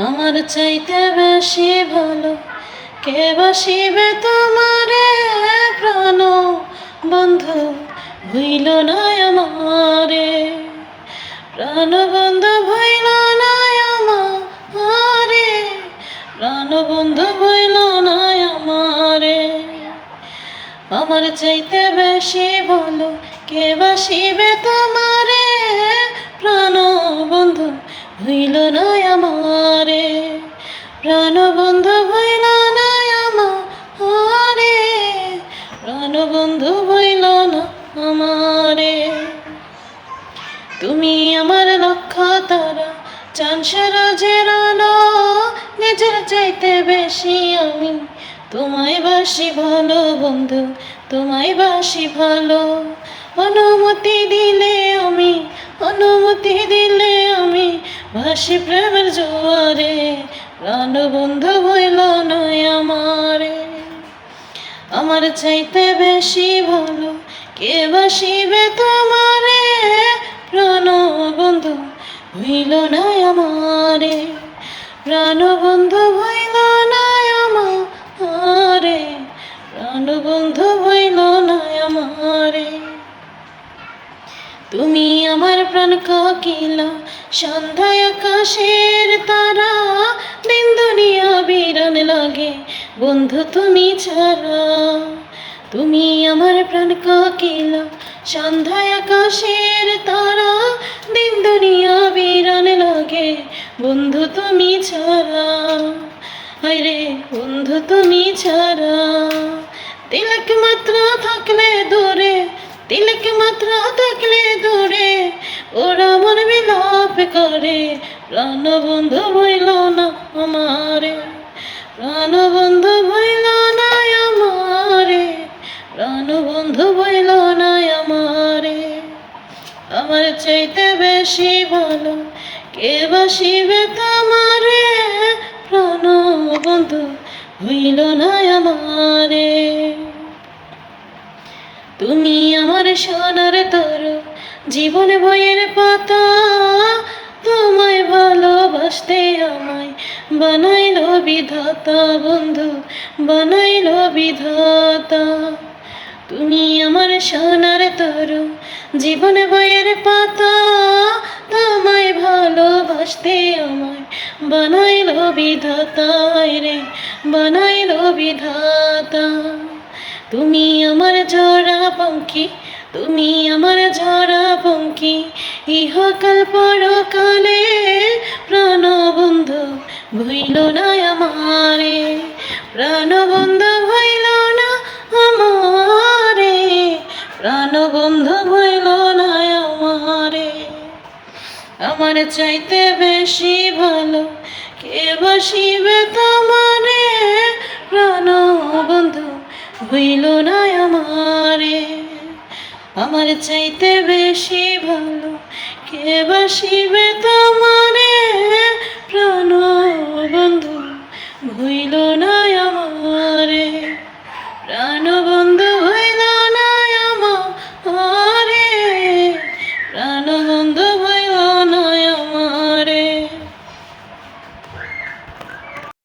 আমার চাইতে বেশি ভালো কে বাসিবে তোমারে প্রাণ বন্ধু ভুইল না আমারে, প্রাণ বন্ধু ভুইল না আমারে, প্রাণ বন্ধু ভুইল না আমারে। আমার চাইতে বেশি ভালো কে বাসিবে তোমারে প্রাণ বন্ধু ভুইল না আমারে, প্রাণ বন্ধু ভুইল না আমারে, প্রাণ বন্ধু ভুইল না আমারে। তুমি আমার লক্ষ্য তারা চাঁদ সূরজের আলো, নিজের চাইতে বেশি আমি তোমায় বাসি ভালো বন্ধু, তোমায় বাসি ভালো। অনুমতি দিলে আমি, অনুমতি দিলে আমি ভাসি প্রেমের জোয়ারে, প্রাণ বন্ধু ভুইল না আমারে। আমার চাইতে বেশি ভালো কে বাসিবে তোমারে প্রাণ বন্ধু ভুইল না আমারে, প্রাণ বন্ধু ভুইল না আমারে, প্রাণ বন্ধু ভুইল না আমারে। তুমি আমার প্রাণ কাকিলা সন্ধ্যায় আকাশের তারা, দিন দুনিয়া বিরান লাগে বন্ধু তুমি ছাড়া। তুমি আমার প্রাণ কাকিলা সন্ধ্যায় আকাশের তারা, দিন দুনিয়া বিরান লাগে বন্ধু তুমি ছাড়া। আরে বন্ধু তুমি ছাড়া, তিলক মাত্র থাকলে দূরে, তিলক মাত্র থাকলে দূরে ওরা মন বিলাপ করে, প্রাণ বন্ধু ভুইল না আমারে, প্রাণ বন্ধু ভুইল না আমারে, প্রাণ বন্ধু ভুইল না আমারে। আমার চাইতে বেশি ভালো কে বাসিবে তোমারে প্রাণ বন্ধু ভুইল না আমারে। তুমি আমার সোনার তরু জীবন বইয়ের পাতা, তোমায় ভালোবাসতে আমায় বানাইল বিধাতা বন্ধু, বানাইল বিধাতা। তুমি আমার সোনার তরু জীবন বইয়ের পাতা, তোমায় ভালোবাসতে আমায় বানাইল বিধাতা রে, বানাইল বিধাতা। তুমি আমার ঝরা পঙ্খী, তুমি আমার ঝরা পঙ্খী ইহকাল পরকালে, প্রাণ বন্ধু ভুইল না আমারে, প্রাণ বন্ধু ভুইল না আমারে, প্রাণ বন্ধু ভুইল না আমারে। আমার চাইতে বেশি ভালো কে বাসিবে তোমারে প্রাণ বন্ধু ভুইল না আমারে। আমার চাইতে বেশি ভালো কে বাসিবে তোমারে প্রাণ বন্ধু ভুইল না আমারে।